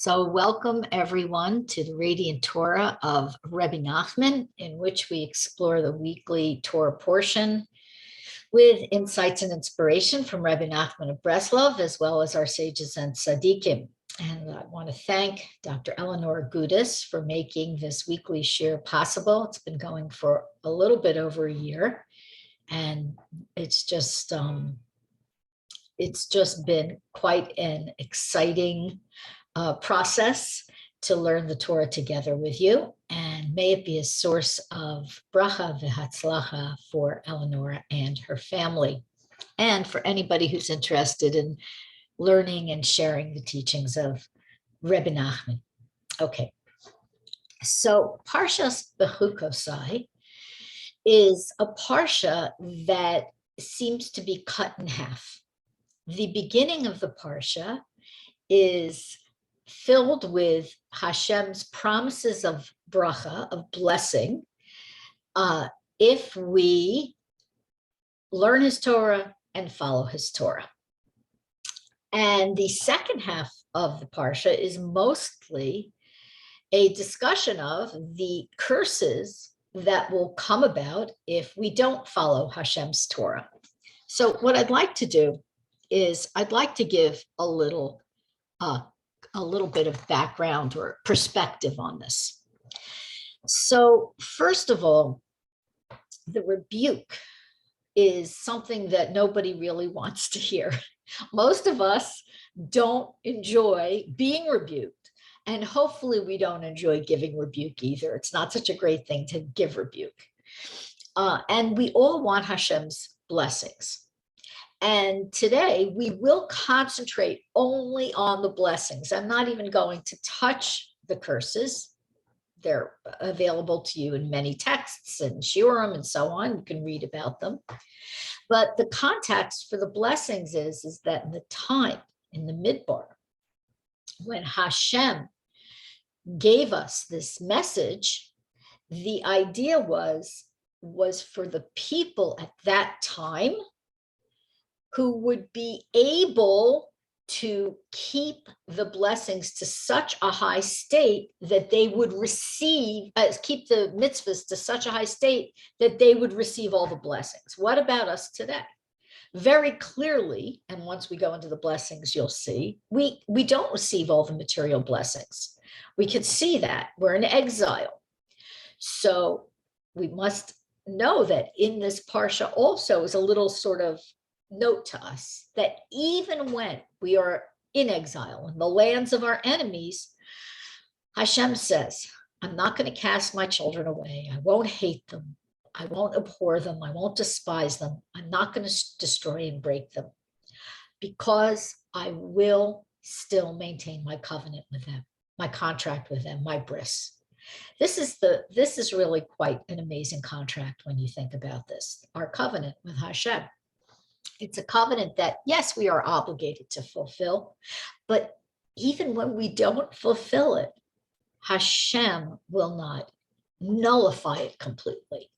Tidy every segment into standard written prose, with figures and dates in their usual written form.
So welcome everyone to the Radiant Torah of Rebbe Nachman, in which we explore the weekly Torah portion with insights and inspiration from Rebbe Nachman of Breslov, as well as our sages and tzaddikim. And I want to thank Dr. Eleanor Gudis for making this weekly share possible. It's been going for a little bit over a year, and it's just been quite an exciting process to learn the Torah together with you, and may it be a source of bracha v'hatzlacha for Eleanor and her family, and for anybody who's interested in learning and sharing the teachings of Rebbe Nachman. Okay, so Parshat Bechukotai is a parsha that seems to be cut in half. The beginning of the parsha is filled with Hashem's promises of bracha, of blessing, if we learn his Torah and follow his Torah. And the second half of the parsha is mostly a discussion of the curses that will come about if we don't follow Hashem's Torah. So what I'd like to do is I'd like to give a little bit of background or perspective on this. So first of all, the rebuke is something that nobody really wants to hear. Most of us don't enjoy being rebuked, and hopefully we don't enjoy giving rebuke either. It's not such a great thing to give rebuke. And we all want Hashem's blessings. And today we will concentrate only on the blessings. I'm not even going to touch the curses. They're available to you in many texts and shiurim and so on. You can read about them. But the context for the blessings is that in the time, in the Midbar, when Hashem gave us this message, the idea was for the people at that time who would be able to keep the blessings to such a high state that they would receive, keep the mitzvahs to such a high state that they would receive all the blessings. What about us today? Very clearly, and once we go into the blessings, you'll see, we don't receive all the material blessings. We can see that we're in exile. So we must know that in this parsha also is a little sort of note to us that even when we are in exile in the lands of our enemies, Hashem says, I'm not going to cast my children away. I won't hate them. I won't abhor them. I won't despise them. I'm not going to destroy and break them, because I will still maintain my covenant with them, my contract with them, my bris. This is really quite an amazing contract when you think about this, our covenant with Hashem. It's a covenant that, yes, we are obligated to fulfill, but even when we don't fulfill it, Hashem will not nullify it completely.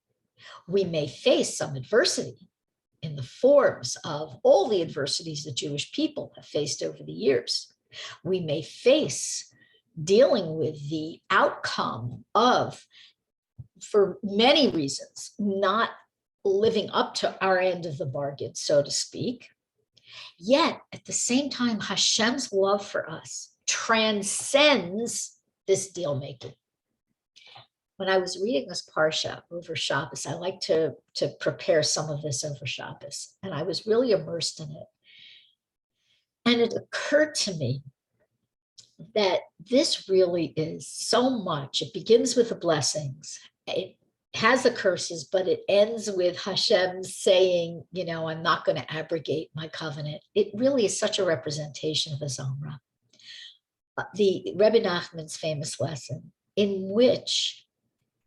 We may face some adversity in the forms of all the adversities the Jewish people have faced over the years. We may face dealing with the outcome of, for many reasons, not living up to our end of the bargain, so to speak. Yet at the same time, Hashem's love for us transcends this deal making. When I was reading this parsha over Shabbos, I like to prepare some of this over Shabbos, and I was really immersed in it. And it occurred to me that this really is so much. It begins with the blessings. It has the curses, but it ends with Hashem saying, I'm not going to abrogate my covenant. It really is such a representation of his Amra. The Rebbe Nachman's famous lesson, in which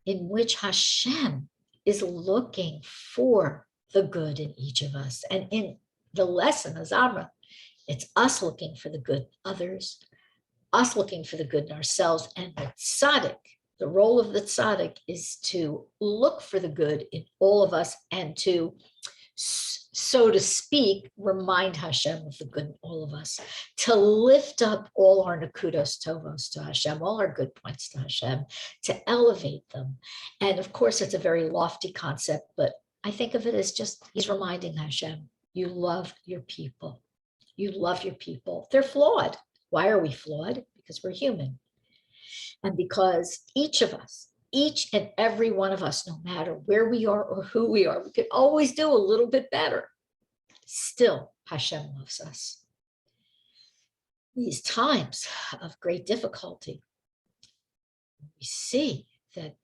Hashem is looking for the good in each of us. And in the lesson of Amra, it's us looking for the good in others, us looking for the good in ourselves, and the tzaddik. The role of the tzaddik is to look for the good in all of us and to so to speak, remind Hashem of the good in all of us, to lift up all our nakudos tovos to Hashem, all our good points to Hashem, to elevate them. And of course, it's a very lofty concept, but I think of it as just, he's reminding Hashem, you love your people. You love your people. They're flawed. Why are we flawed? Because we're human. And because each of us, each and every one of us, no matter where we are or who we are, we could always do a little bit better. Still, Hashem loves us. These times of great difficulty, we see that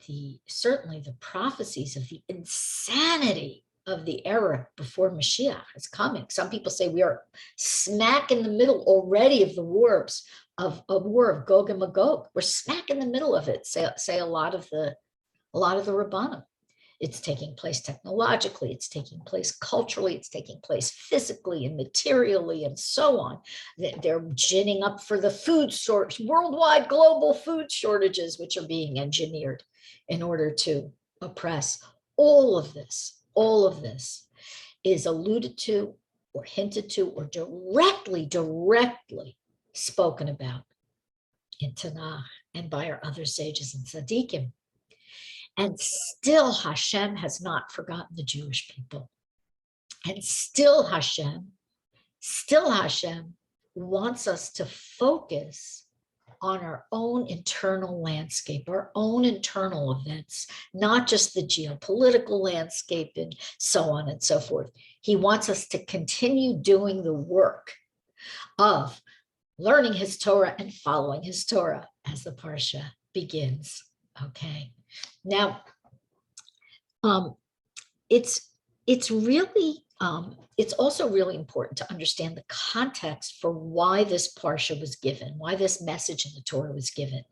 certainly the prophecies of the insanity of the era before Mashiach is coming. Some people say we are smack in the middle already of the wars of Gog and Magog. We're smack in the middle of it. Say a lot of the Rabbanim. It's taking place technologically, it's taking place culturally, it's taking place physically and materially and so on. They're ginning up for the food source, worldwide global food shortages, which are being engineered in order to oppress. All of this is alluded to or hinted to or directly spoken about in Tanakh and by our other sages and tzaddikim. And still Hashem has not forgotten the Jewish people. And still Hashem wants us to focus on our own internal landscape, our own internal events, not just the geopolitical landscape and so on and so forth. He wants us to continue doing the work of learning his Torah and following his Torah as the Parsha begins. Okay. Now, it's also really important to understand the context for why this Parsha was given, why this message in the Torah was given.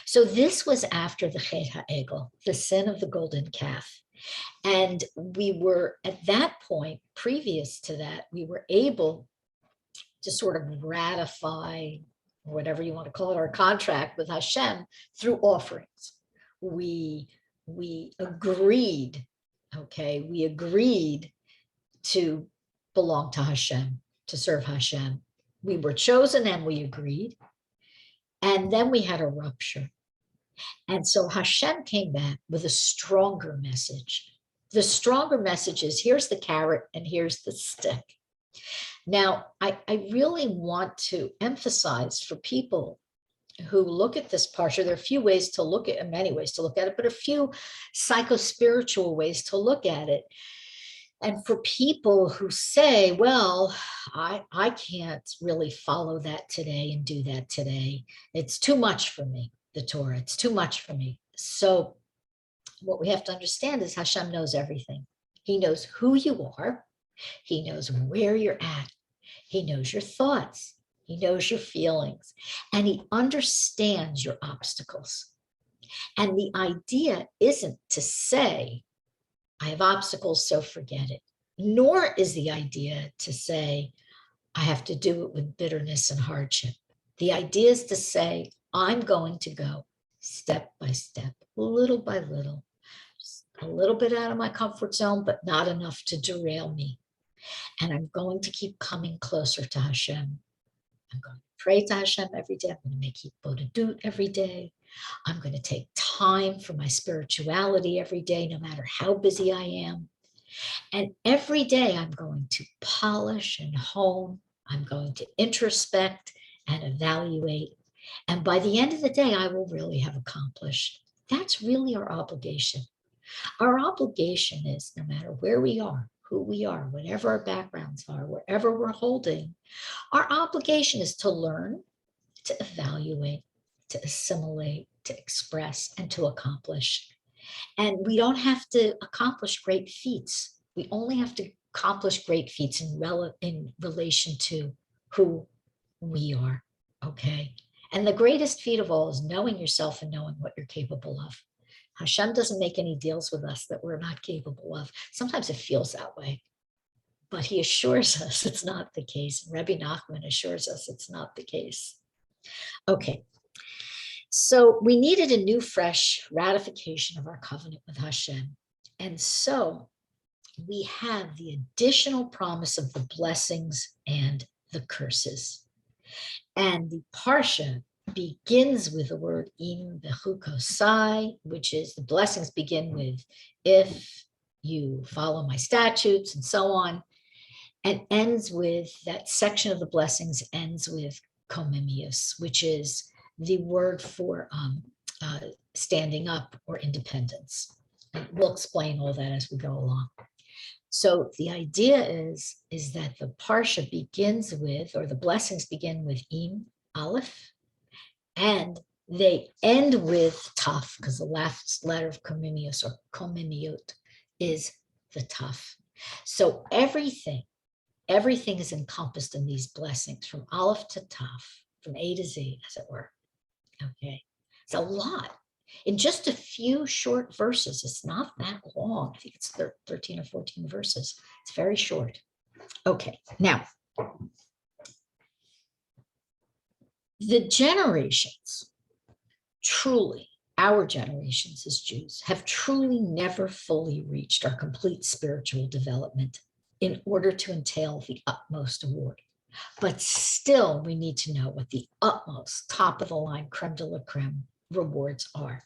So this was after the Chet HaEgel, the sin of the golden calf. And we were at that point, previous to that, we were able to sort of ratify, whatever you want to call it, our contract with Hashem through offerings. We agreed, okay, we agreed to belong to Hashem, to serve Hashem. We were chosen and we agreed. And then we had a rupture. And so Hashem came back with a stronger message. The stronger message is, here's the carrot and here's the stick. Now, I really want to emphasize for people who look at this parsha, there are a few ways to look at it, many ways to look at it, but a few psycho-spiritual ways to look at it. And for people who say, well, I can't really follow that today and do that today. It's too much for me, the Torah, it's too much for me. So what we have to understand is Hashem knows everything. He knows who you are. He knows where you're at. He knows your thoughts. He knows your feelings, and he understands your obstacles. And the idea isn't to say, I have obstacles, so forget it. Nor is the idea to say, I have to do it with bitterness and hardship. The idea is to say, I'm going to go step by step, little by little, just a little bit out of my comfort zone, but not enough to derail me. And I'm going to keep coming closer to Hashem. I'm going to pray to Hashem every day. I'm going to make Hitbodedut every day. I'm going to take time for my spirituality every day, no matter how busy I am. And every day I'm going to polish and hone. I'm going to introspect and evaluate. And by the end of the day, I will really have accomplished. That's really our obligation. Our obligation is, no matter where we are, who we are, whatever our backgrounds are, wherever we're holding, our obligation is to learn, to evaluate, to assimilate, to express, and to accomplish. And we don't have to accomplish great feats. We only have to accomplish great feats in relation to who we are, okay? And the greatest feat of all is knowing yourself and knowing what you're capable of. Hashem doesn't make any deals with us that we're not capable of. Sometimes it feels that way, but he assures us it's not the case. Rebbe Nachman assures us it's not the case. Okay, so we needed a new, fresh ratification of our covenant with Hashem. And so we have the additional promise of the blessings and the curses. And the Parsha begins with the word im bechukotai, which is the blessings begin with if you follow my statutes and so on, and ends with that section of the blessings ends with komemius, which is the word for standing up or independence. And we'll explain all that as we go along. So the idea is that the Parsha begins with, or the blessings begin with im, aleph, and they end with taf, because the last letter of komemius or komemiut is the taf. So everything is encompassed in these blessings from aleph to taf, from A to Z, as it were. Okay, it's a lot in just a few short verses. It's not that long. I think it's 13 or 14 verses. It's very short. Okay, now the generations, truly, our generations as Jews have truly never fully reached our complete spiritual development in order to entail the utmost award. But still, we need to know what the utmost, top of the line, creme de la creme rewards are.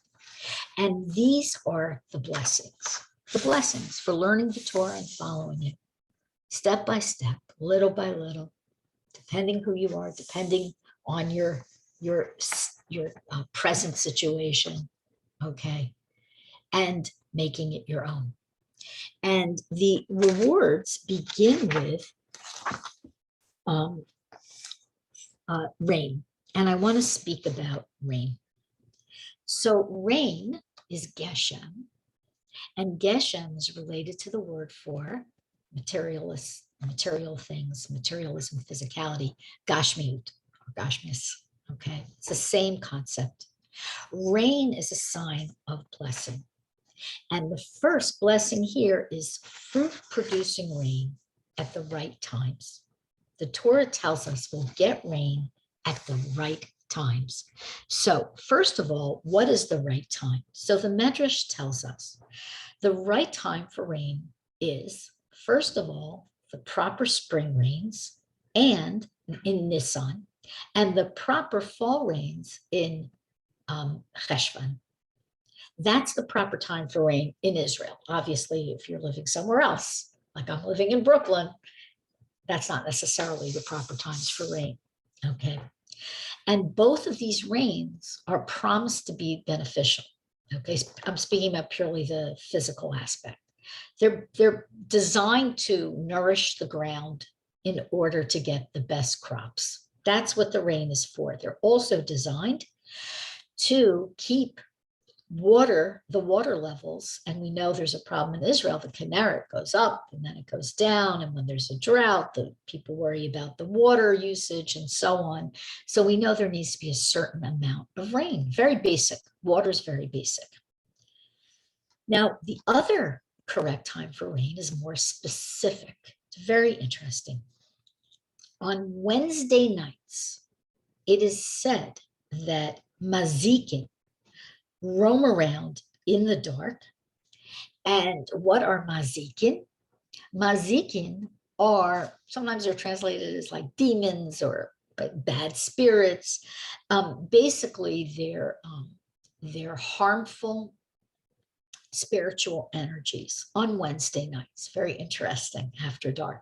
And these are the blessings for learning the Torah and following it step by step, little by little, depending who you are, depending on your present situation, okay, and making it your own. And the rewards begin with rain. And I want to speak about rain. So rain is Geshem, and Geshem is related to the word for material things, materialism, physicality, gashmiut, or gashmis, okay? It's the same concept. Rain is a sign of blessing. And the first blessing here is fruit-producing rain at the right times. The Torah tells us we'll get rain at the right times. So first of all, what is the right time? So the Medrash tells us the right time for rain is, first of all, the proper spring rains and in Nisan, and the proper fall rains in Cheshvan. That's the proper time for rain in Israel. Obviously, if you're living somewhere else, like I'm living in Brooklyn, that's not necessarily the proper times for rain, okay? And both of these rains are promised to be beneficial, okay? I'm speaking about purely the physical aspect. They're designed to nourish the ground in order to get the best crops. That's what the rain is for. They're also designed to keep the water levels, and we know there's a problem in Israel. The Kinneret goes up and then it goes down, and when there's a drought, the people worry about the water usage and so on. So we know there needs to be a certain amount of rain. Very basic. Water is very basic. Now, the other correct time for rain is more specific. It's very interesting. On Wednesday nights, it is said that mazikin roam around in the dark. And what are mazikin? Mazikin are, sometimes they're translated as like demons or bad spirits. Basically, they're harmful spiritual energies on Wednesday nights. Very interesting, after dark.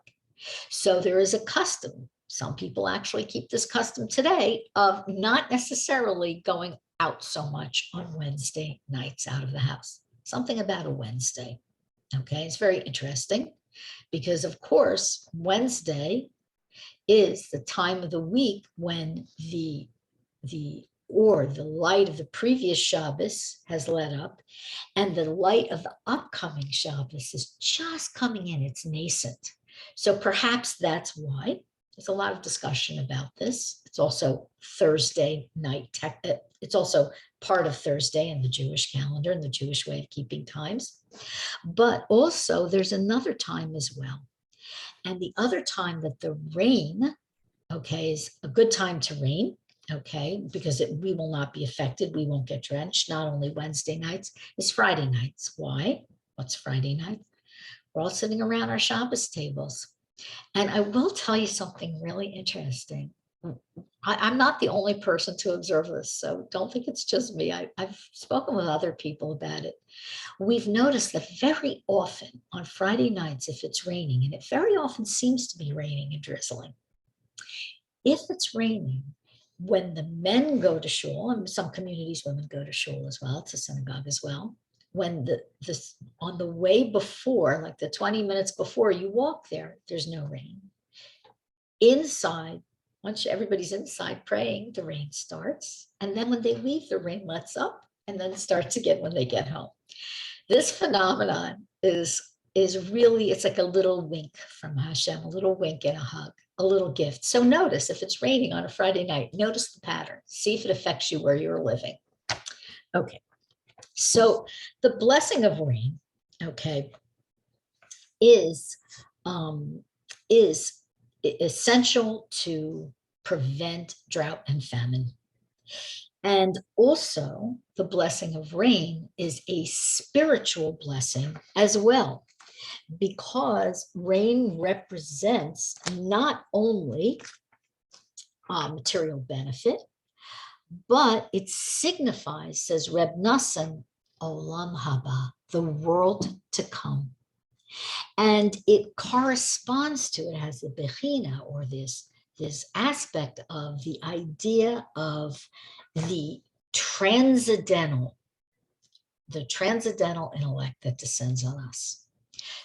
So there is a custom. Some people actually keep this custom today of not necessarily going out so much on Wednesday nights out of the house. Something about a Wednesday. Okay, it's very interesting because, of course, Wednesday is the time of the week when the light of the previous Shabbos has let up, and the light of the upcoming Shabbos is just coming in. It's nascent. So perhaps that's why there's a lot of discussion about this. It's also Thursday night. It's also part of Thursday in the Jewish calendar and the Jewish way of keeping times. But also there's another time as well. And the other time that the rain, okay, is a good time to rain, okay, because we will not be affected. We won't get drenched. Not only Wednesday nights, it's Friday nights. Why? What's Friday night? We're all sitting around our Shabbos tables. And I will tell you something really interesting. I'm not the only person to observe this, so don't think it's just me. I've spoken with other people about it. We've noticed that very often on Friday nights, if it's raining, and it very often seems to be raining and drizzling, if it's raining, when the men go to shul, and some communities women go to shul as well, to synagogue as well, when on the way before, like the 20 minutes before you walk there, there's no rain. Inside, once everybody's inside praying, the rain starts. And then when they leave, the rain lets up and then starts again when they get home. This phenomenon is really, it's like a little wink from Hashem, a little wink and a hug, a little gift. So notice if it's raining on a Friday night, notice the pattern, see if it affects you where you're living. Okay, so the blessing of rain, okay, is essential to prevent drought and famine. And also the blessing of rain is a spiritual blessing as well, because rain represents not only material benefit, but it signifies, says Rebbe Nachman, Olam Haba, the world to come. And it corresponds to, it has the Shechina, or this aspect of the idea of the transcendental intellect that descends on us.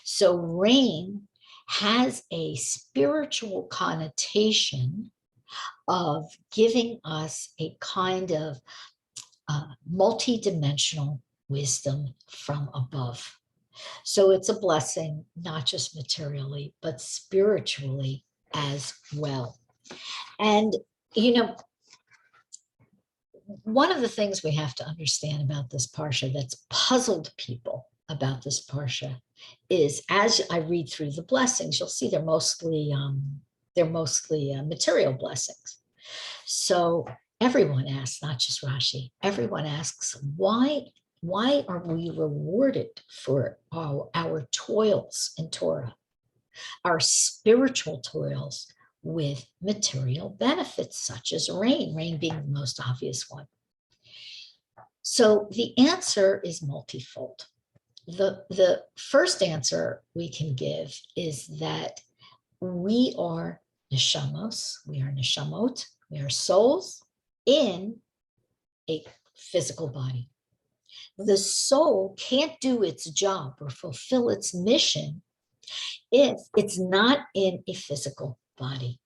So rain has a spiritual connotation of giving us a kind of multidimensional wisdom from above. So it's a blessing, not just materially, but spiritually as well. And, you know, one of the things we have to understand about this Parsha that's puzzled people about this Parsha is, as I read through the blessings, you'll see they're mostly material blessings. So everyone asks, not just Rashi, everyone asks, why are we rewarded for our toils in Torah, our spiritual toils, with material benefits such as rain being the most obvious one? So the answer is multifold. The first answer we can give is that we are neshamos, we are neshamot, we are souls in a physical body. The soul can't do its job or fulfill its mission if it's not in a physical body.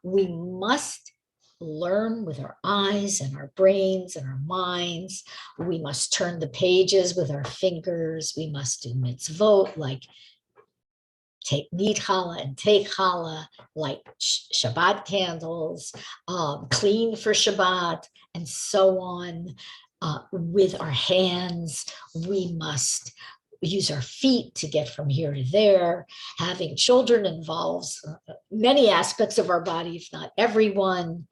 We must learn with our eyes and our brains and our minds. We must turn the pages with our fingers. We must do mitzvot, like need challah and take challah, like Shabbat candles, clean for Shabbat, and so on. With our hands, we must use our feet to get from here to there. Having children involves many aspects of our body, if not everyone.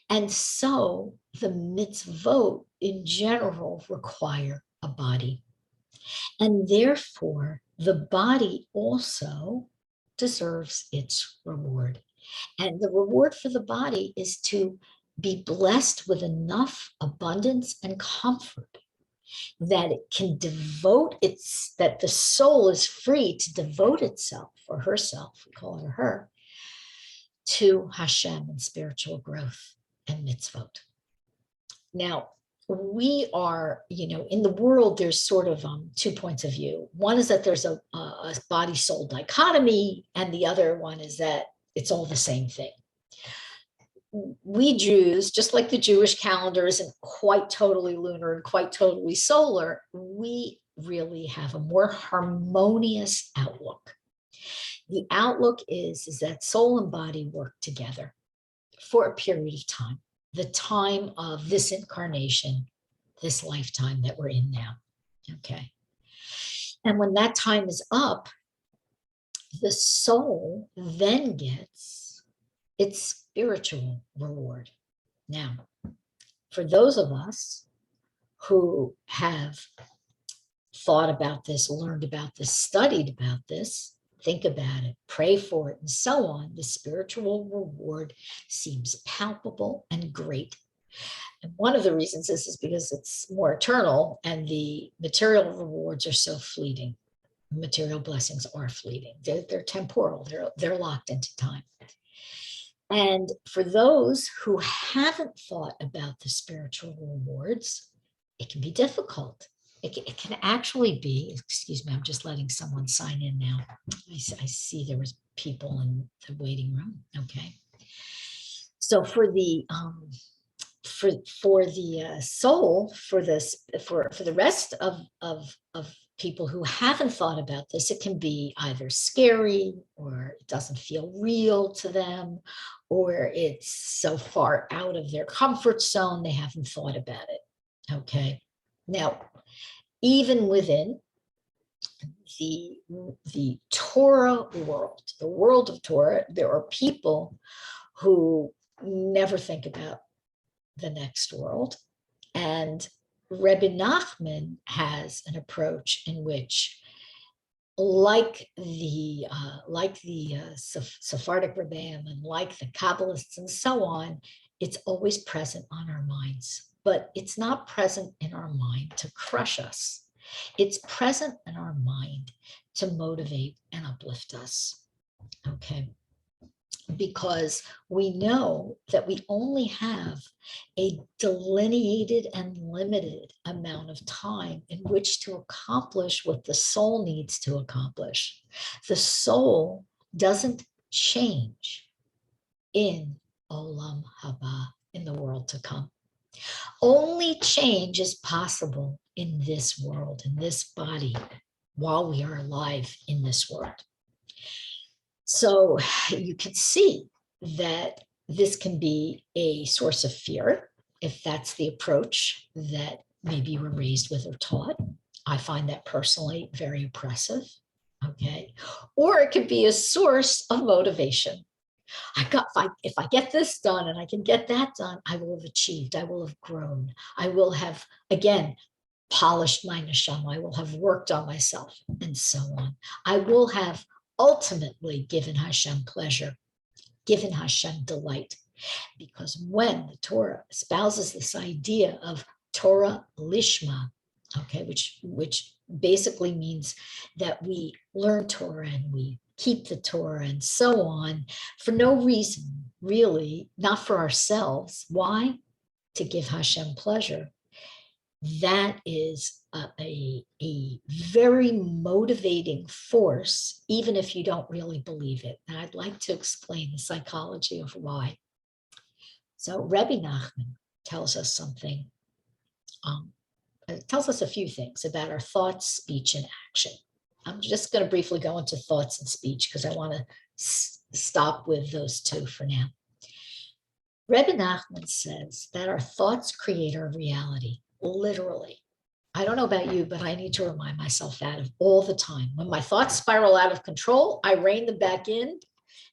And so the mitzvot in general require a body. And therefore, the body also deserves its reward. And the reward for the body is to be blessed with enough abundance and comfort that it can that the soul is free to devote itself, or herself, we call it a her, to Hashem and spiritual growth and mitzvot. Now, we are, in the world, there's sort of 2 points of view. One is that there's a body-soul dichotomy, and the other one is that it's all the same thing. We Jews, just like the Jewish calendar isn't quite totally lunar and quite totally solar, we really have a more harmonious outlook. The outlook is that soul and body work together for a period of time, the time of this incarnation, this lifetime that we're in now, okay? And when that time is up, the soul then gets its spiritual reward. Now, for those of us who have thought about this, learned about this, studied about this, think about it, pray for it, and so on, the spiritual reward seems palpable and great. And one of the reasons is because it's more eternal and the material rewards are so fleeting. Material blessings are fleeting. They're temporal. They're locked into time. And for those who haven't thought about the spiritual rewards, it can be difficult. It can actually be, excuse me, I'm just letting someone sign in now. I see there was people in the waiting room. Okay. So for the soul, for the rest of people who haven't thought about this, it can be either scary or it doesn't feel real to them, or it's so far out of their comfort zone they haven't thought about it. Okay. Now, even within the Torah world, the world of Torah, there are people who never think about the next world. And Rebbe Nachman has an approach in which, like the Sephardic Rebbeim and like the Kabbalists and so on, it's always present on our minds. But it's not present in our mind to crush us. It's present in our mind to motivate and uplift us. Okay. Because we know that we only have a delineated and limited amount of time in which to accomplish what the soul needs to accomplish. The soul doesn't change in Olam Haba, in the world to come. Only change is possible in this world, in this body, while we are alive in this world. So you can see that this can be a source of fear if that's the approach that maybe you were raised with or taught. I find that personally very oppressive. Okay. Or it could be a source of motivation. If I get this done and I can get that done, I will have achieved, I will have grown, I will have, again, polished my neshama, I will have worked on myself, and so on. I will have ultimately given Hashem pleasure, given Hashem delight. Because when the Torah espouses this idea of Torah lishma, okay, which basically means that we learn Torah and we keep the Torah and so on for no reason, really, not for ourselves. Why? To give Hashem pleasure. That is a very motivating force, even if you don't really believe it. And I'd like to explain the psychology of why. So Rebbe Nachman tells us something, tells us a few things about our thoughts, speech, and action. I'm just going to briefly go into thoughts and speech because I want to stop with those two for now. Rebbe Nachman says that our thoughts create our reality, literally. I don't know about you, but I need to remind myself that all the time. When my thoughts spiral out of control, I rein them back in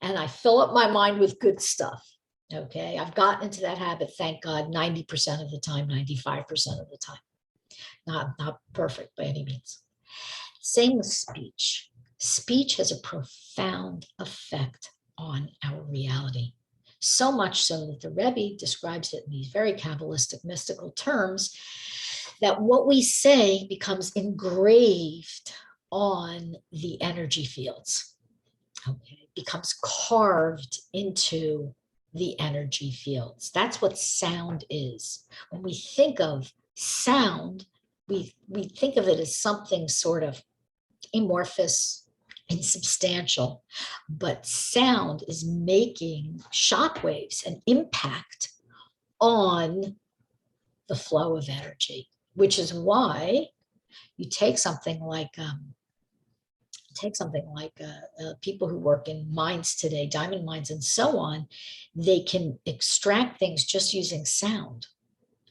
and I fill up my mind with good stuff. Okay, I've gotten into that habit, thank God, 90% of the time, 95% of the time. Not perfect by any means. Same with speech. Speech has a profound effect on our reality. So much so that the Rebbe describes it in these very Kabbalistic, mystical terms, that what we say becomes engraved on the energy fields. Okay, it becomes carved into the energy fields. That's what sound is. When we think of sound, we think of it as something sort of amorphous, insubstantial, but sound is making shockwaves and impact on the flow of energy, which is why you take something like people who work in mines today, diamond mines and so on, they can extract things just using sound.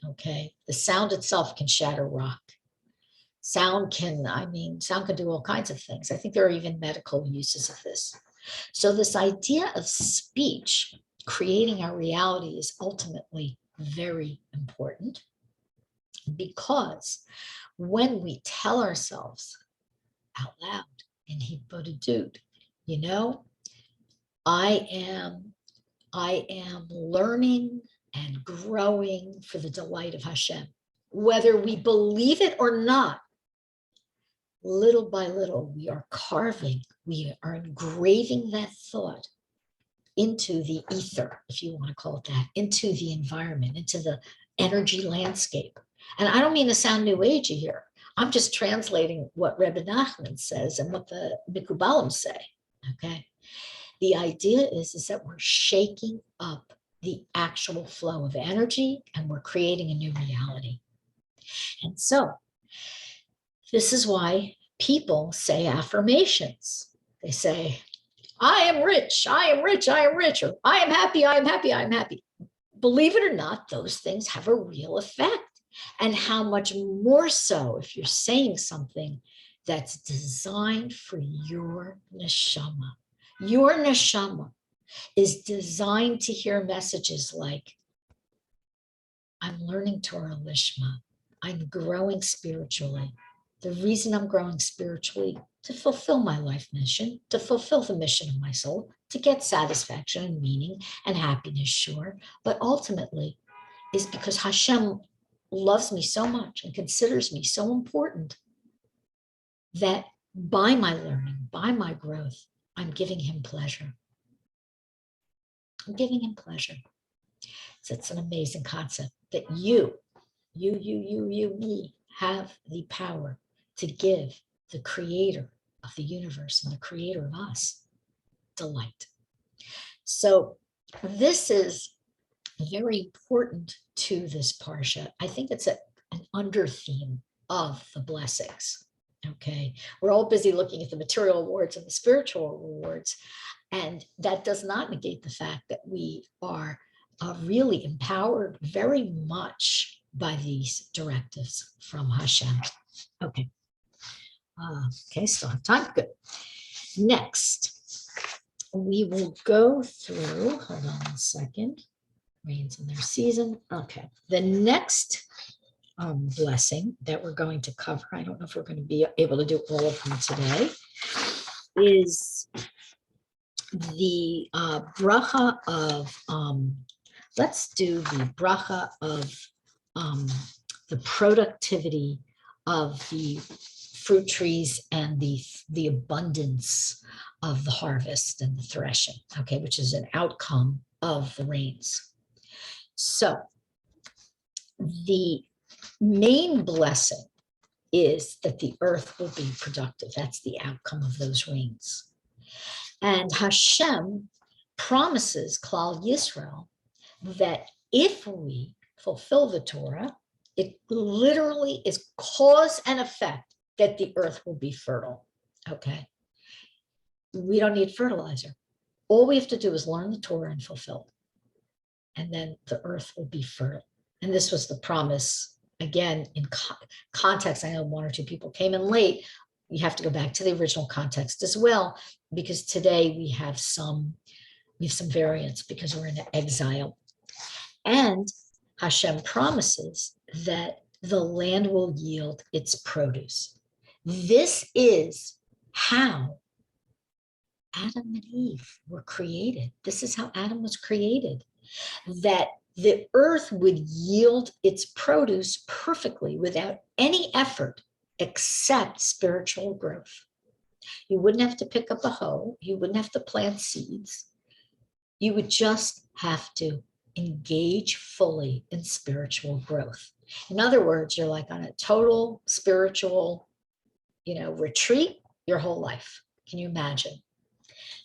Okay, the sound itself can shatter rock. Sound can do all kinds of things. I think there are even medical uses of this. So this idea of speech creating our reality is ultimately very important. Because when we tell ourselves out loud in Hibodedut, you know, I am learning and growing for the delight of Hashem. Whether we believe it or not, little by little, we are carving, we are engraving that thought into the ether, if you want to call it that, into the environment, into the energy landscape. And I don't mean to sound new agey here. I'm just translating what Rebbe Nachman says and what the Mikubalim say, okay? The idea is that we're shaking up the actual flow of energy and we're creating a new reality. And so this is why people say affirmations. They say, I am rich, I am rich, I am rich, or I am happy, I am happy, I am happy. Believe it or not, those things have a real effect. And how much more so if you're saying something that's designed for your neshama. Your neshama is designed to hear messages like, I'm learning Torah Lishma. I'm growing spiritually. The reason I'm growing spiritually, to fulfill my life mission, to fulfill the mission of my soul, to get satisfaction and meaning and happiness, sure, but ultimately is because Hashem loves me so much and considers me so important that by my learning, by my growth, I'm giving him pleasure. I'm giving him pleasure. So it's an amazing concept that you have the power to give the creator of the universe and the creator of us delight. So this is very important to this parsha. I think it's an under theme of the blessings. Okay, we're all busy looking at the material rewards and the spiritual rewards, and that does not negate the fact that we are really empowered very much by these directives from Hashem. Okay. Okay, still have time. Good. Next, we will go through, hold on a second, rains in their season. Okay, the next blessing that we're going to cover, I don't know if we're going to be able to do all of them today, is the bracha of, let's do the bracha of the productivity of the fruit trees and the abundance of the harvest and the threshing, okay, which is an outcome of the rains. So the main blessing is that the earth will be productive. That's the outcome of those rains. And Hashem promises Klal Yisrael that if we fulfill the Torah, it literally is cause and effect that the earth will be fertile, okay? We don't need fertilizer. All we have to do is learn the Torah and fulfill it. And then the earth will be fertile. And this was the promise, again, in context. I know one or two people came in late. You have to go back to the original context as well, because today we have some variance because we're in exile. And Hashem promises that the land will yield its produce. This is how Adam and Eve were created. This is how Adam was created, that the earth would yield its produce perfectly without any effort except spiritual growth. You wouldn't have to pick up a hoe. You wouldn't have to plant seeds. You would just have to engage fully in spiritual growth. In other words, you're like on a total spiritual, retreat your whole life. Can you imagine?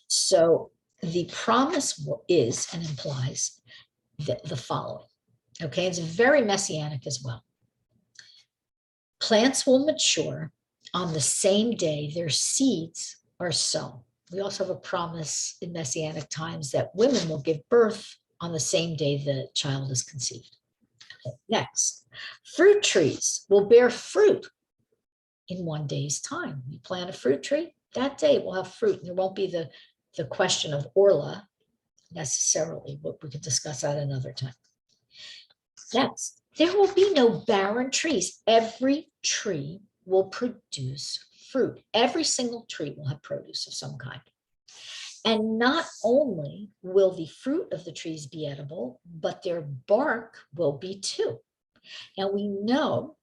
So the promise is and implies the following. Okay, it's very messianic as well. Plants will mature on the same day their seeds are sown. We also have a promise in messianic times that women will give birth on the same day the child is conceived. Okay, next, fruit trees will bear fruit in one day's time. You plant a fruit tree, that day it will have fruit. There won't be the question of orla necessarily, but we could discuss that another time. Next, There will be no barren trees. Every tree will produce fruit. Every single tree will have produce of some kind. And not only will the fruit of the trees be edible, but their bark will be too. Now we know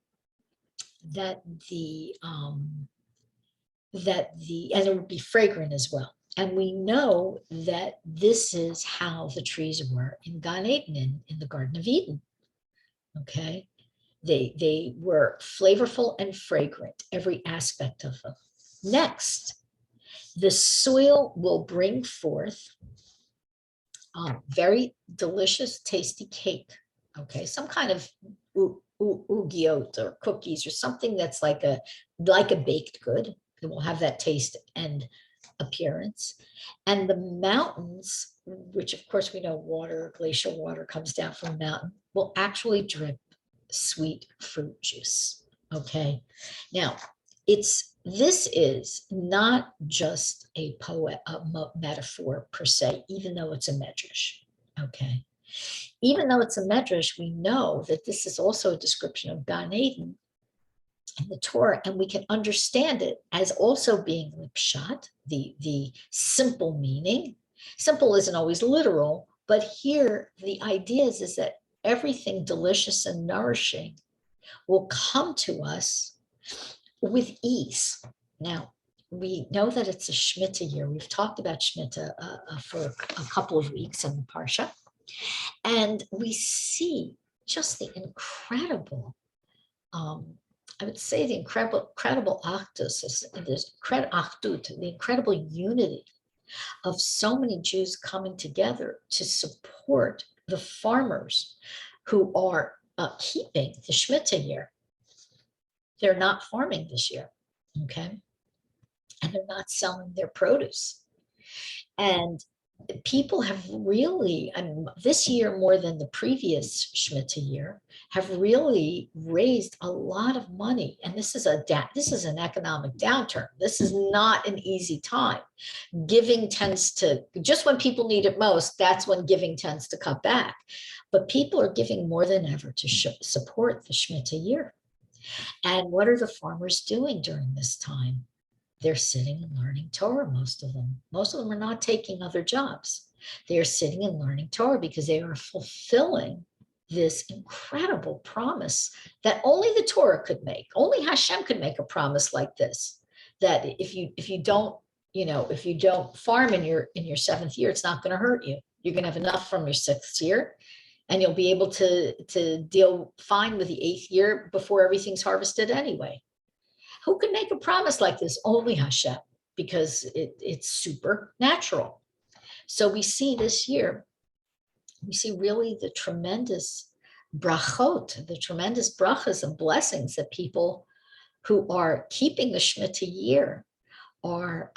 that and it will be fragrant as well. And we know that this is how the trees were in Gan Eden, in the Garden of Eden. Okay, they were flavorful and fragrant, every aspect of them. Next, the soil will bring forth very delicious, tasty cake. Okay, some kind of ugiot or cookies or something that's like a baked good. It will have that taste and appearance. And the mountains, which of course we know water, glacial water comes down from the mountain, will actually drip sweet fruit juice. Okay, now this is not just a metaphor per se, even though it's a medrash. Okay, even though it's a medrash, we know that this is also a description of Gan Eden in the Torah, and we can understand it as also being pshat, the simple meaning. Simple isn't always literal, but here the idea is that everything delicious and nourishing will come to us with ease. Now, we know that it's a Shemitah year. We've talked about Shemitah for a couple of weeks in the Parsha, and we see just the incredible, I would say the incredible achdus, the incredible unity of so many Jews coming together to support the farmers who are keeping the Shemitah year. They're not farming this year, okay? And they're not selling their produce. And people have really, this year more than the previous Shemitah year, have really raised a lot of money. And this is an economic downturn. This is not an easy time. Giving tends to, just when people need it most, that's when giving tends to cut back. But people are giving more than ever to support the Shemitah year. And what are the farmers doing during this time? They're sitting and learning Torah, most of them. Most of them are not taking other jobs. They are sitting and learning Torah because they are fulfilling this incredible promise that only the Torah could make. Only Hashem could make a promise like this, that if you don't farm in your seventh year, it's not going to hurt you. You're going to have enough from your sixth year, and you'll be able to deal fine with the eighth year before everything's harvested anyway. Who could make a promise like this? Only Hashem, because it's supernatural. So we see this year, we see really the tremendous brachot, the tremendous brachas and blessings that people who are keeping the Shemitah year are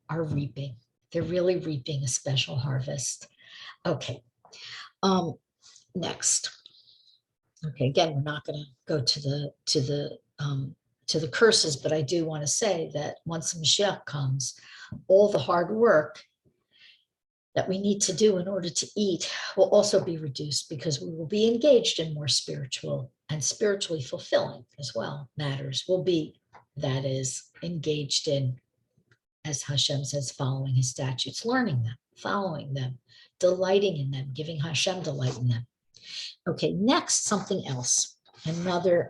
reaping. They're really reaping a special harvest. Okay. Next. Okay, again, we're not going to go to the curses, but I do want to say that once Mashiach comes, all the hard work that we need to do in order to eat will also be reduced, because we will be engaged in more spiritual and spiritually fulfilling as well matters. Will be, that is, engaged in, as Hashem says, following his statutes, learning them, following them, delighting in them, giving Hashem delight in them. Okay, next, something else, another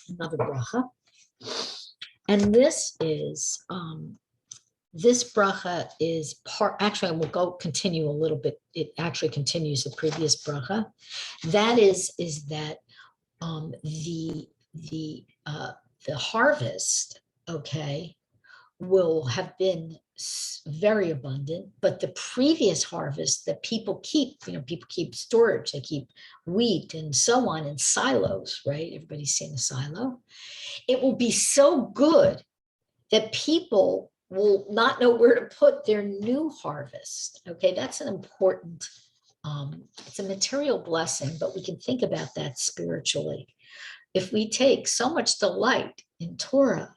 bracha, and this bracha is actually, I will continue a little bit. It actually continues the previous bracha. That is that the harvest, okay, will have been very abundant, but the previous harvest that people keep, people keep storage, they keep wheat and so on in silos, right? Everybody's seen a silo. It will be so good that people will not know where to put their new harvest. Okay, that's an important, it's a material blessing, but we can think about that spiritually. If we take so much delight in Torah,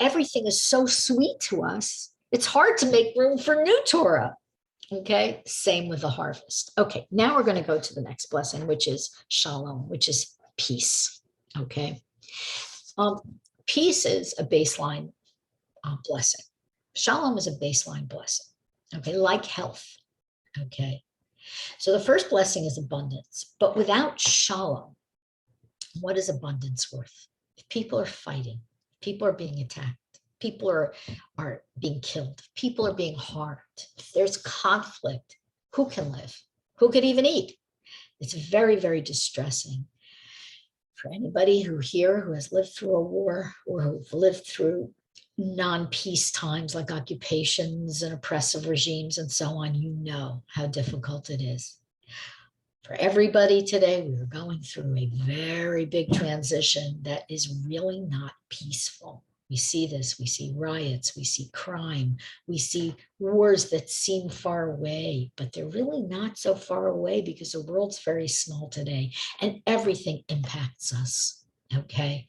everything is so sweet to us, it's hard to make room for new Torah. Okay, same with the harvest. Okay, now we're going to go to the next blessing, which is Shalom, which is peace. Okay, peace is a baseline blessing. Shalom is a baseline blessing. Okay, like health. Okay, so the first blessing is abundance, but without Shalom, what is abundance worth? If people are fighting, people are being attacked, people are being killed, people are being harmed, if there's conflict, who can live? Who could even eat? It's very, very distressing for anybody who has lived through a war or who've lived through non-peace times like occupations and oppressive regimes and so on. You know how difficult it is. For everybody today, we are going through a very big transition that is really not peaceful. We see this, we see riots, we see crime, we see wars that seem far away, but they're really not so far away because the world's very small today and everything impacts us, okay?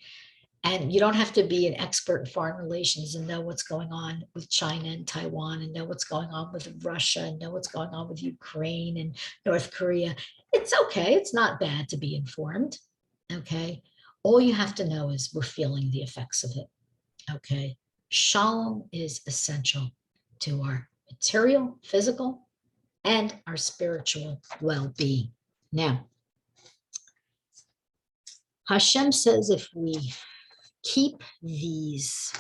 And you don't have to be an expert in foreign relations and know what's going on with China and Taiwan and know what's going on with Russia and know what's going on with Ukraine and North Korea. It's okay. It's not bad to be informed, okay? All you have to know is we're feeling the effects of it, okay? Shalom is essential to our material, physical, and our spiritual well-being. Now, Hashem says if we keep these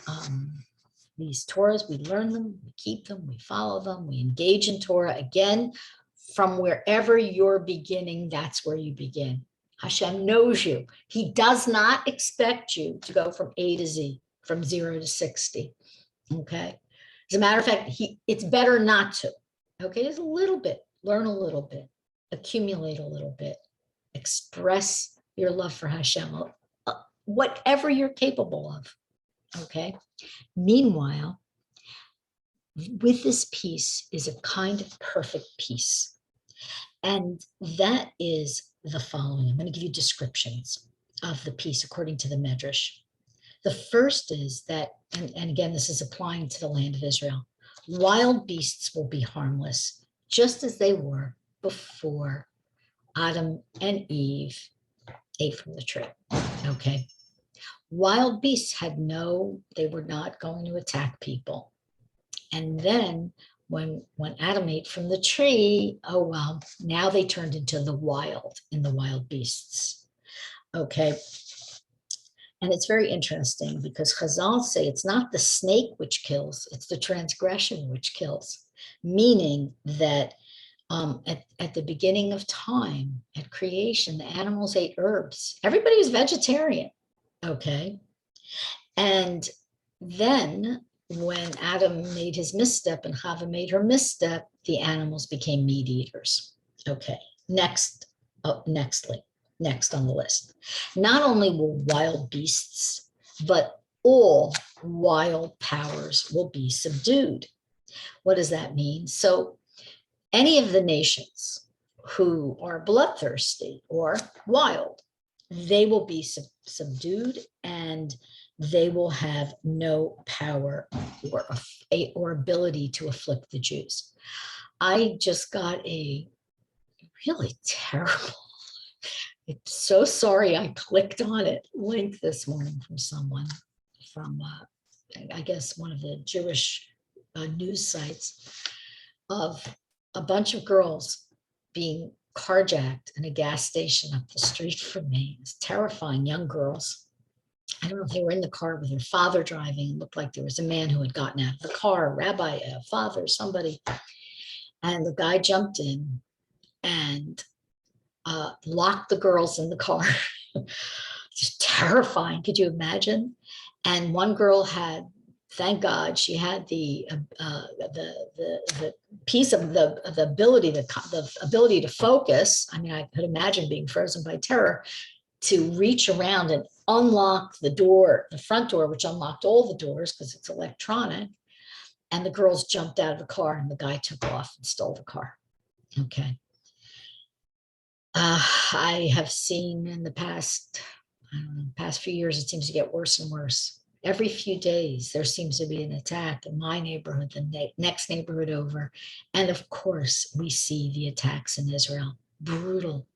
Torahs, we learn them, we keep them, we follow them, we engage in Torah. Again, from wherever you're beginning, that's where you begin. Hashem knows you. He does not expect you to go from A to Z, from 0 to 60. Okay. As a matter of fact, it's better not to. Okay. Just a little bit, learn a little bit, accumulate a little bit, express your love for Hashem, whatever you're capable of. Okay. Meanwhile, with this peace is a kind of perfect peace. And that is the following. I'm going to give you descriptions of the peace according to the Medrash. The first is that, and again, this is applying to the land of Israel, wild beasts will be harmless, just as they were before Adam and Eve ate from the tree. Okay. Wild beasts they were not going to attack people. And then when Adam ate from the tree, oh, well, now they turned into the wild beasts. Okay. And it's very interesting because Chazal say it's not the snake which kills, it's the transgression which kills, meaning that at the beginning of time, at creation, the animals ate herbs. Everybody was vegetarian. Okay. And then when Adam made his misstep and Chava made her misstep, the animals became meat eaters. Okay. Next on the list. Not only will wild beasts, but all wild powers will be subdued. What does that mean? So any of the nations who are bloodthirsty or wild, they will be subdued and they will have no power or ability to afflict the Jews. I just got a really terrible, I'm so sorry I clicked on it, link this morning from someone from, I guess, one of the Jewish news sites of a bunch of girls being carjacked in a gas station up the street from me. It's terrifying, young girls. I don't know if they were in the car with their father driving. It looked like there was a man who had gotten out of the car, a rabbi, a father, somebody. And the guy jumped in and locked the girls in the car. Just terrifying. Could you imagine? And one girl had, thank God, she had the piece of the ability to focus. I mean, I could imagine being frozen by terror, to reach around and unlock the door, the front door, which unlocked all the doors because it's electronic. And the girls jumped out of the car and the guy took off and stole the car. Okay. I have seen in the past few years, it seems to get worse and worse. Every few days, there seems to be an attack in my neighborhood, the next neighborhood over. And of course, we see the attacks in Israel, brutal,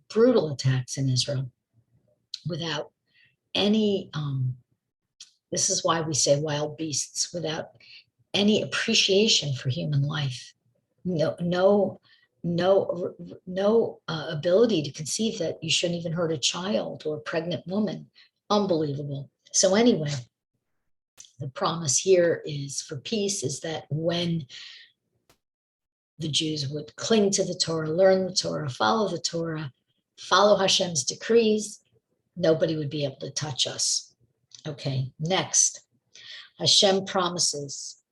brutal attacks in Israel without any, this is why we say wild beasts, without any appreciation for human life. No ability to conceive that you shouldn't even hurt a child or a pregnant woman. Unbelievable. So anyway, the promise here is for peace is that when the Jews would cling to the Torah, learn the Torah, follow Hashem's decrees, nobody would be able to touch us. Okay, next, Hashem promises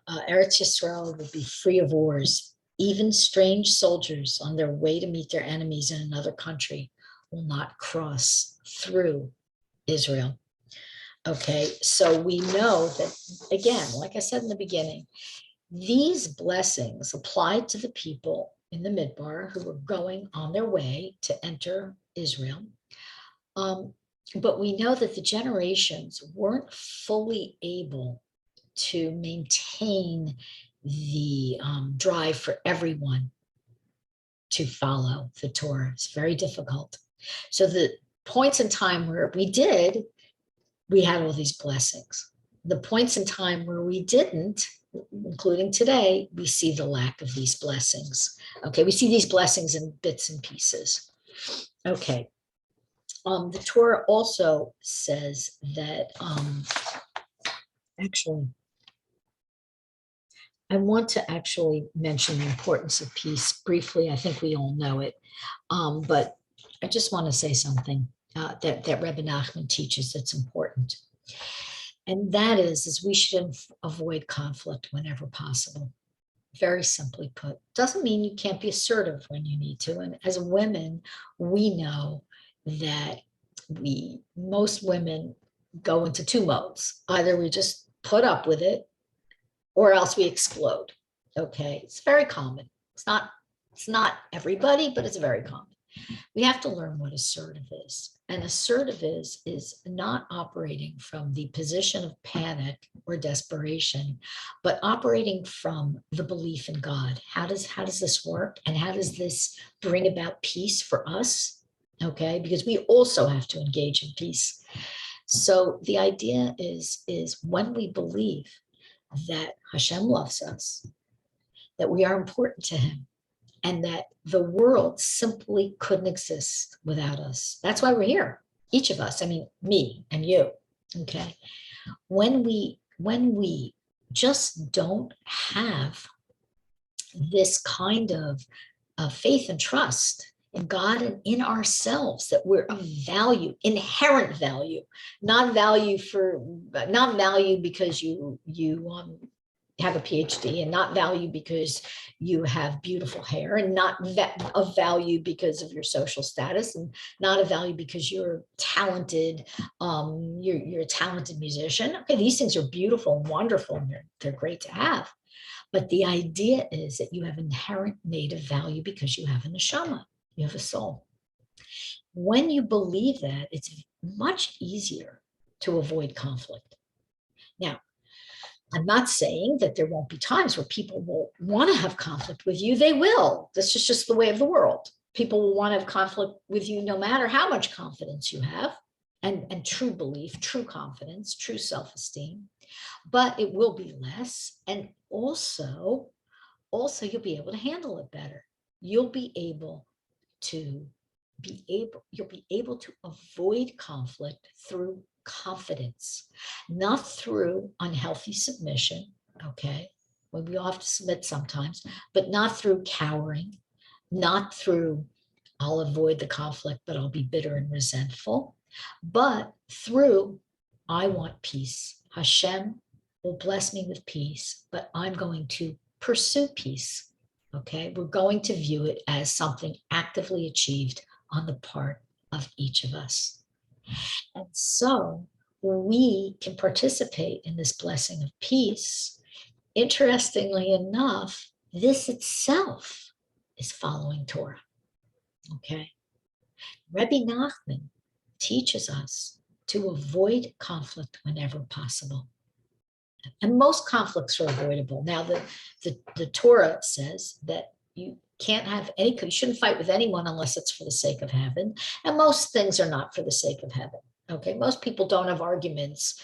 Eretz Yisrael will be free of wars. Even strange soldiers on their way to meet their enemies in another country will not cross through Israel. Okay, so we know that, again, like I said in the beginning, these blessings applied to the people in the Midbar who were going on their way to enter Israel. But we know that the generations weren't fully able to maintain the drive for everyone to follow the Torah. It's very difficult. So the points in time where we did, we had all these blessings. The points in time where we didn't, including today, we see the lack of these blessings. Okay, we see these blessings in bits and pieces. Okay. The Torah also says that, actually, I want to actually mention the importance of peace briefly. I think we all know it, but I just want to say something that Rebbe Nachman teaches that's important. And that is we should avoid conflict whenever possible. Very simply put. Doesn't mean you can't be assertive when you need to. And as women, we know that most women go into two modes. Either we just put up with it or else we explode. Okay, it's very common. It's not everybody, but it's very common. We have to learn what assertive is. And assertive is not operating from the position of panic or desperation, but operating from the belief in God. How does this work? And how does this bring about peace for us? Okay, because we also have to engage in peace. So the idea is when we believe that Hashem loves us, that we are important to him, and that the world simply couldn't exist without us. That's why we're here, each of us. I mean, me and you, okay? When we just don't have this kind of faith and trust in God and in ourselves, that we're of value, inherent value, not value because you have a PhD, and not value because you have beautiful hair, and not of value because of your social status, and not of value because you're talented, you're a talented musician. Okay, these things are beautiful and wonderful, and they're great to have. But the idea is that you have inherent native value because you have a neshama, you have a soul. When you believe that, it's much easier to avoid conflict. Now, I'm not saying that there won't be times where people will want to have conflict with you. They will. This is just the way of the world. People will want to have conflict with you no matter how much confidence you have, and true belief, true confidence, true self-esteem. But it will be less. And also you'll be able to handle it better. You'll be able to avoid conflict through confidence, not through unhealthy submission. Okay, when we all have to submit sometimes, but not through cowering, not through I'll avoid the conflict, but I'll be bitter and resentful, but through I want peace. Hashem will bless me with peace, but I'm going to pursue peace. Okay, we're going to view it as something actively achieved on the part of each of us. And so we can participate in this blessing of peace. Interestingly enough, this itself is following Torah. Okay. Rebbe Nachman teaches us to avoid conflict whenever possible. And most conflicts are avoidable. Now, the Torah says that you can't have any, you shouldn't fight with anyone unless it's for the sake of heaven. And most things are not for the sake of heaven. Okay, most people don't have arguments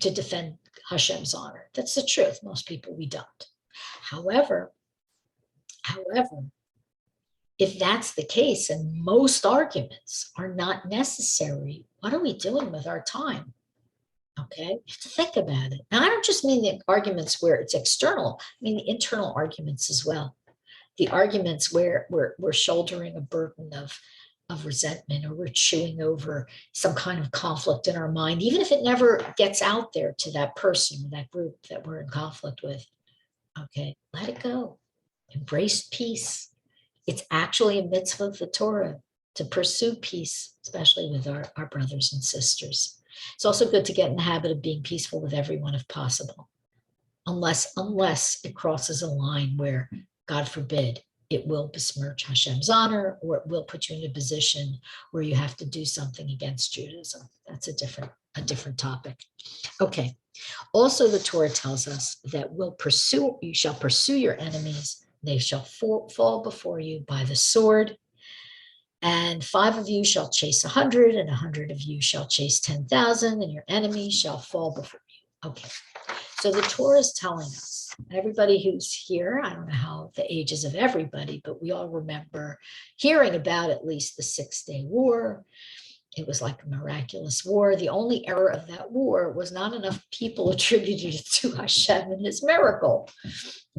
to defend Hashem's honor. That's the truth. Most people, we don't. However, if that's the case and most arguments are not necessary, what are we doing with our time? Okay, you have to think about it. Now, I don't just mean the arguments where it's external, I mean the internal arguments as well. The arguments where we're shouldering a burden of resentment, or we're chewing over some kind of conflict in our mind, even if it never gets out there to that person, that group that we're in conflict with. Okay, let it go. Embrace peace. It's actually a mitzvah of the Torah to pursue peace, especially with our brothers and sisters. It's also good to get in the habit of being peaceful with everyone if possible, unless it crosses a line where, God forbid, it will besmirch Hashem's honor, or it will put you in a position where you have to do something against Judaism. That's a different topic. Okay. Also, the Torah tells us that you shall pursue your enemies. They shall fall before you by the sword. And 5 of you shall chase 100, and 100 of you shall chase 10,000, and your enemy shall fall before you. Okay. So the Torah is telling us, everybody who's here, I don't know how the ages of everybody, but we all remember hearing about at least the 6-day war. It was like a miraculous war. The only error of that war was not enough people attributed it to Hashem and his miracle.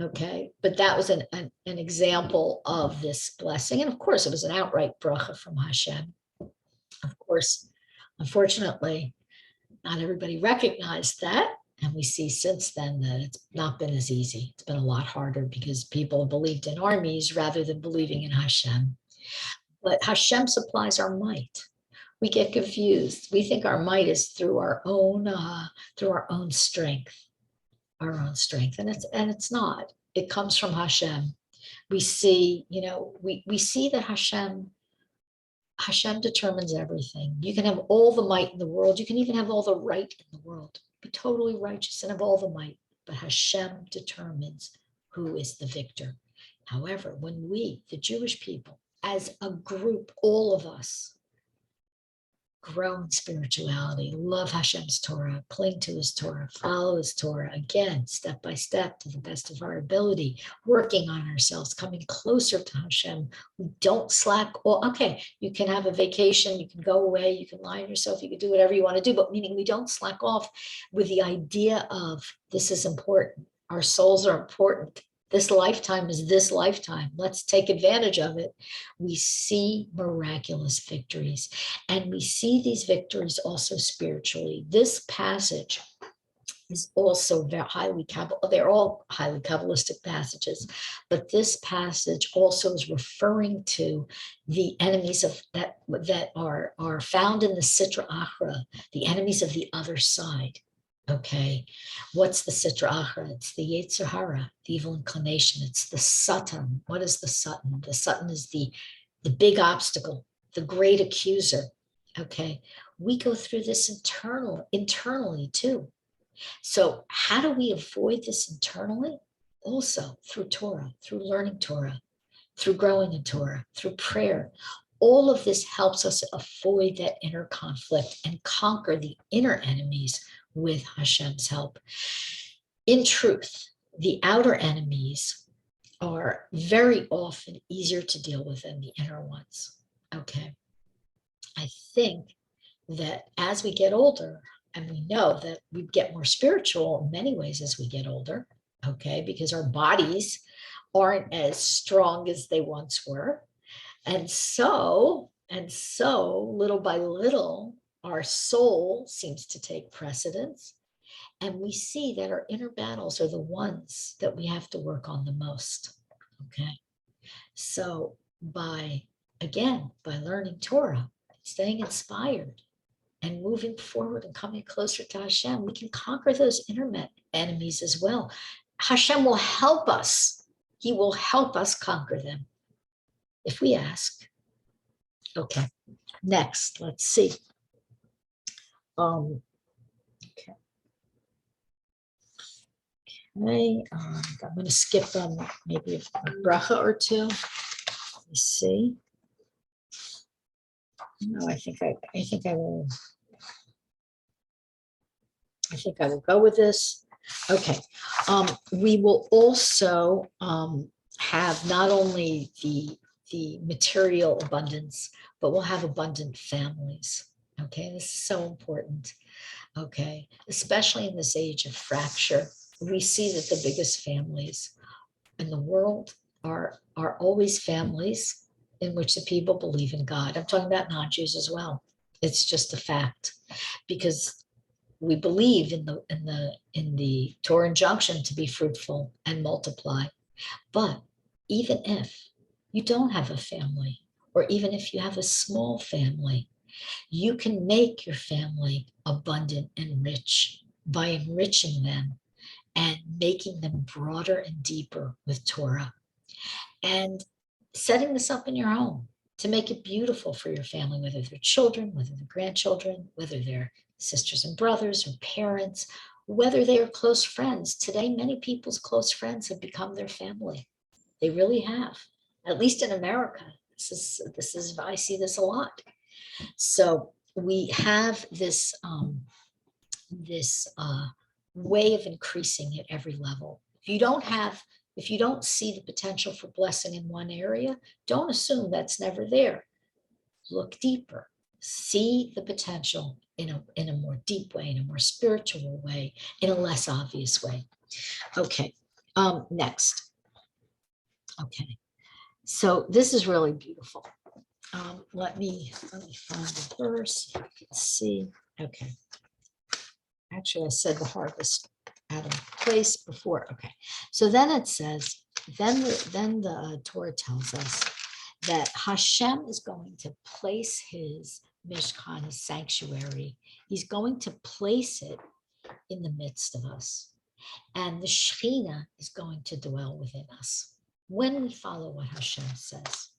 Okay, but that was an example of this blessing. And of course, it was an outright bracha from Hashem. Of course, unfortunately, not everybody recognized that. And we see since then that it's not been as easy. It's been a lot harder because people believed in armies rather than believing in Hashem. But Hashem supplies our might. We get confused. We think our might is through our own strength, and it's not. It comes from Hashem. We see, we see that Hashem determines everything. You can have all the might in the world. You can even have all the right in the world. Be totally righteous and have all the might. But Hashem determines who is the victor. However, when we, the Jewish people, as a group, all of us, grow in spirituality, love Hashem's Torah, cling to his Torah, follow his Torah, again, step by step to the best of our ability, working on ourselves, coming closer to Hashem. We don't slack. Okay, you can have a vacation, you can go away, you can lie on yourself, you can do whatever you want to do, but meaning we don't slack off with the idea of this is important. Our souls are important. This lifetime is this lifetime. Let's take advantage of it. We see miraculous victories, and we see these victories also spiritually. This passage is also very highly Kabbalistic. They're all highly Kabbalistic passages, but this passage also is referring to the enemies of that are found in the Sitra Achra, the enemies of the other side. Okay, what's the Sitra Achra? It's the Yetzer Hara, the evil inclination. It's the Satan. What is the Satan? The Satan is the big obstacle, the great accuser. Okay, we go through this internally too. So how do we avoid this internally? Also through Torah, through learning Torah, through growing in Torah, through prayer. All of this helps us avoid that inner conflict and conquer the inner enemies with Hashem's help. In truth, the outer enemies are very often easier to deal with than the inner ones. Okay. I think that as we get older, and we know that we get more spiritual in many ways as we get older, okay, because our bodies aren't as strong as they once were. And so little by little, our soul seems to take precedence. And we see that our inner battles are the ones that we have to work on the most. Okay. So by learning Torah, staying inspired, and moving forward and coming closer to Hashem, we can conquer those inner enemies as well. Hashem will help us. He will help us conquer them if we ask. Okay, next, let's see. Okay. Okay. I'm going to skip maybe a bracha or two. Let me see. No, I think I will. I think I will go with this. Okay. We will also have not only the material abundance, but we'll have abundant families. Okay, this is so important. Okay, especially in this age of fracture, we see that the biggest families in the world are always families in which the people believe in God. I'm talking about non-Jews as well. It's just a fact, because we believe in the Torah injunction to be fruitful and multiply. But even if you don't have a family, or even if you have a small family, you can make your family abundant and rich by enriching them and making them broader and deeper with Torah, and setting this up in your home to make it beautiful for your family, whether they're children, whether they're grandchildren, whether they're sisters and brothers or parents, whether they are close friends. Today, many people's close friends have become their family. They really have, at least in America. This is I see this a lot. So we have this way of increasing at every level. If you don't see the potential for blessing in one area, don't assume that's never there. Look deeper. See the potential in a more deep way, in a more spiritual way, in a less obvious way. Okay. Next. Okay. So this is really beautiful. Let me find the verse. You can see. Okay. Actually, I said the harvest out of place before. Okay. So then it says, then the Torah tells us that Hashem is going to place his Mishkan, his sanctuary. He's going to place it in the midst of us. And the Shechina is going to dwell within us when we follow what Hashem says.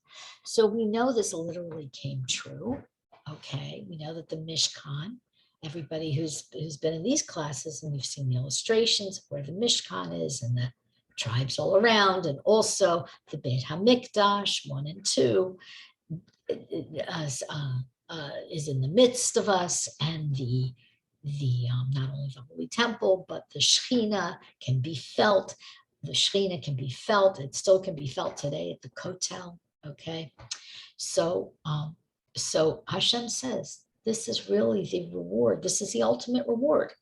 So we know this literally came true. Okay. We know that the Mishkan, everybody who's been in these classes, and we've seen the illustrations of where the Mishkan is and the tribes all around, and also the Beit HaMikdash 1 and 2 is in the midst of us, and the not only the Holy Temple, but the Shechina can be felt. The Shechina can be felt. It still can be felt today at the Kotel. Okay, so Hashem says, this is really the reward. This is the ultimate reward.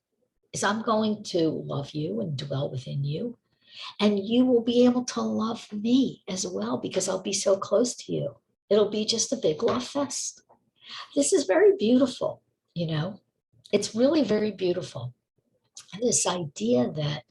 Is I'm going to love you and dwell within you, and you will be able to love me as well, because I'll be so close to you. It'll be just a big love fest. This is very beautiful, you know. It's really very beautiful. And this idea that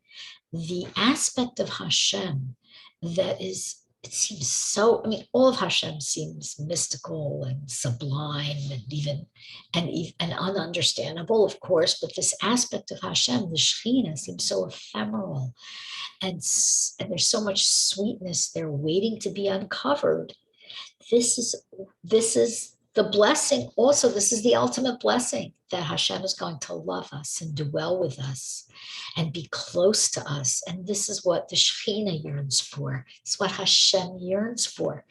the aspect of Hashem that is, it seems so, I mean, all of Hashem seems mystical and sublime and ununderstandable, of course, but this aspect of Hashem, the Shechina, seems so ephemeral, and there's so much sweetness there waiting to be uncovered. This is the blessing. Also, this is the ultimate blessing, that Hashem is going to love us and dwell with us and be close to us. And this is what the Shechina yearns for. It's what Hashem yearns for.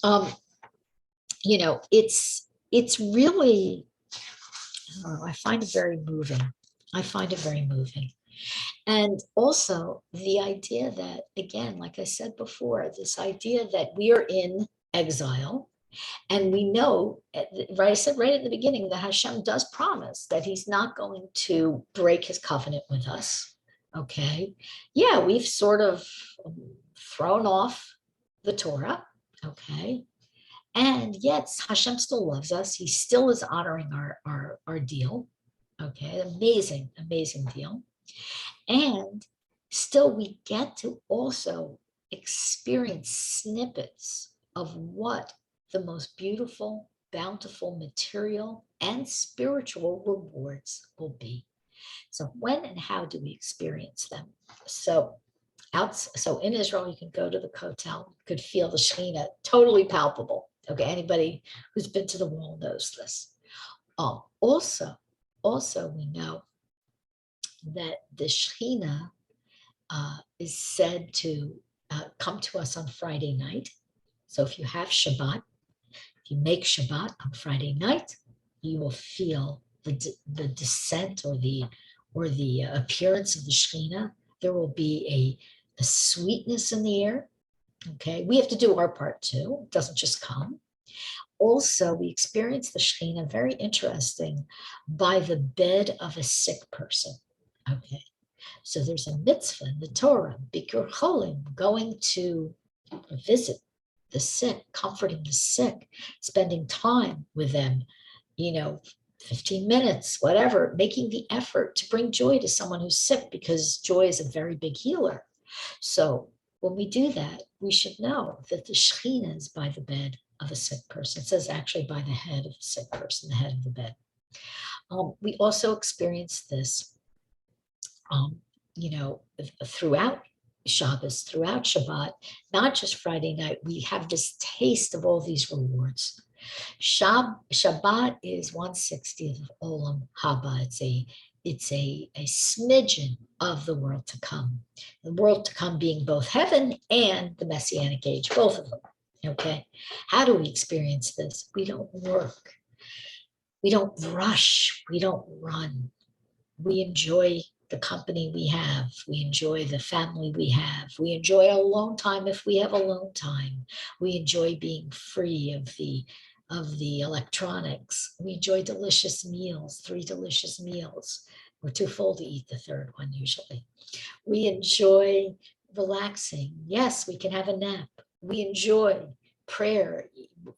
You know, it's really, I find it very moving. I find it very moving. And also the idea that, again, like I said before, this idea that we are in exile. And we know, right, I said right at the beginning, that Hashem does promise that he's not going to break his covenant with us. Okay. Yeah, we've sort of thrown off the Torah. Okay. And yet Hashem still loves us. He still is honoring our deal. Okay. Amazing, amazing deal. And still we get to also experience snippets of what the most beautiful, bountiful material and spiritual rewards will be. So when and how do we experience them? So in Israel, you can go to the Kotel, you could feel the Shechina, totally palpable. Okay, anybody who's been to the wall knows this. Also, Also, we know that the Shechina is said to come to us on Friday night. So if you have Shabbat, if you make Shabbat on Friday night, you will feel the descent or the appearance of the Shechina. There will be a sweetness in the air. Okay, we have to do our part too. It doesn't just come. Also, we experience the Shechina, very interesting, by the bed of a sick person. Okay, so there's a mitzvah in the Torah, Bikur Cholim, going to visit the sick, comforting the sick, spending time with them, 15 minutes, whatever, making the effort to bring joy to someone who's sick, because joy is a very big healer. So when we do that, we should know that the Shechina is by the bed of a sick person. It says actually by the head of the sick person, the head of the bed. We also experience this, throughout Shabbos, throughout Shabbat, not just Friday night. We have this taste of all these rewards. Shabbat is 1/60th of Olam Haba. It's a smidgen of the world to come. The world to come being both heaven and the Messianic age, both of them. Okay. How do we experience this? We don't work. We don't rush. We don't run. We enjoy the company we have. We enjoy the family we have. We enjoy alone time if we have alone time. We enjoy being free of the electronics. We enjoy delicious meals, 3 delicious meals. We're too full to eat the third one usually. We enjoy relaxing. Yes, we can have a nap. We enjoy prayer.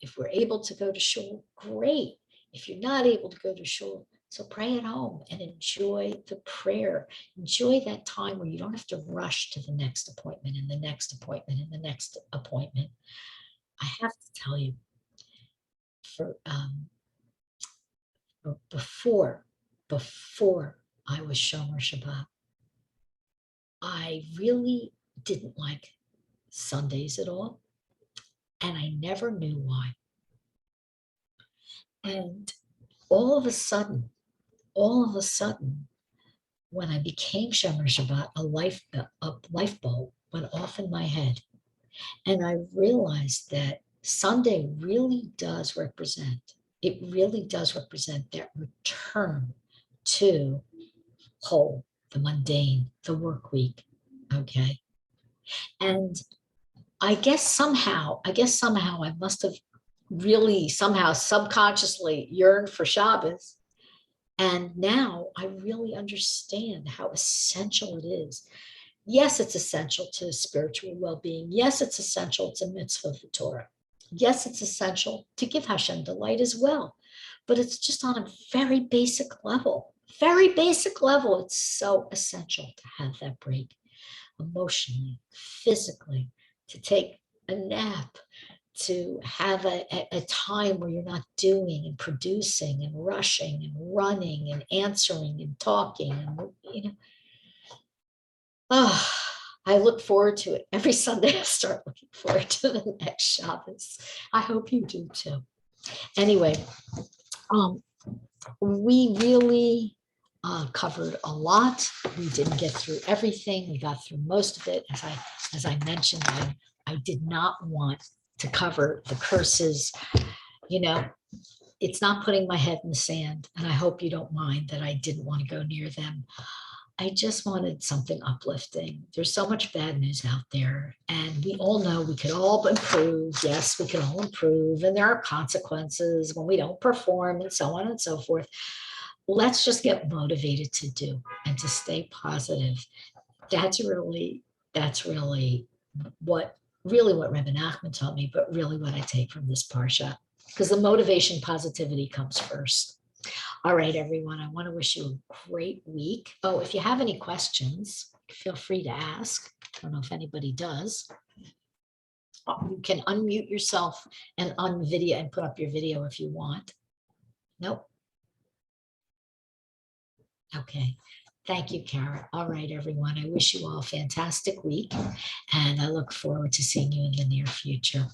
If we're able to go to shul, great. If you're not able to go to shul, so pray at home and enjoy the prayer. Enjoy that time where you don't have to rush to the next appointment and the next appointment and the next appointment. I have to tell you, before I was Shomer Shabbat, I really didn't like Sundays at all, and I never knew why. And all of a sudden, when I became Shomer Shabbat, a light bulb went off in my head, and I realized that Sunday really does represent. It really does represent that return to whole, the mundane, the work week. Okay. And I guess somehow I must have really somehow subconsciously yearned for Shabbos. And now I really understand how essential it is. Yes, it's essential to spiritual well-being. Yes, it's essential. It's a mitzvah of the Torah. Yes, it's essential to give Hashem delight as well. But it's just on a very basic level. It's so essential to have that break emotionally, physically, to take a nap, to have a time where you're not doing and producing and rushing and running and answering and talking. And, I look forward to it. Every Sunday I start looking forward to the next Shabbos. I hope you do too. Anyway, we really covered a lot. We didn't get through everything. We got through most of it. As I mentioned, I did not want to cover the curses. It's not putting my head in the sand, and I hope you don't mind that I didn't want to go near them. I just wanted something uplifting. There's so much bad news out there, and we all know we could all improve. Yes, we can all improve, and there are consequences when we don't perform and so on and so forth. Let's just get motivated to do and to stay positive. That's really what Rebbe Nachman taught me, but really what I take from this parsha, because the motivation, positivity comes first. All right, everyone, I want to wish you a great week. Oh, if you have any questions, feel free to ask. I don't know if anybody does. You can unmute yourself and unvideo and put up your video if you want. Nope. Okay. Thank you, Kara. All right, everyone. I wish you all a fantastic week, and I look forward to seeing you in the near future.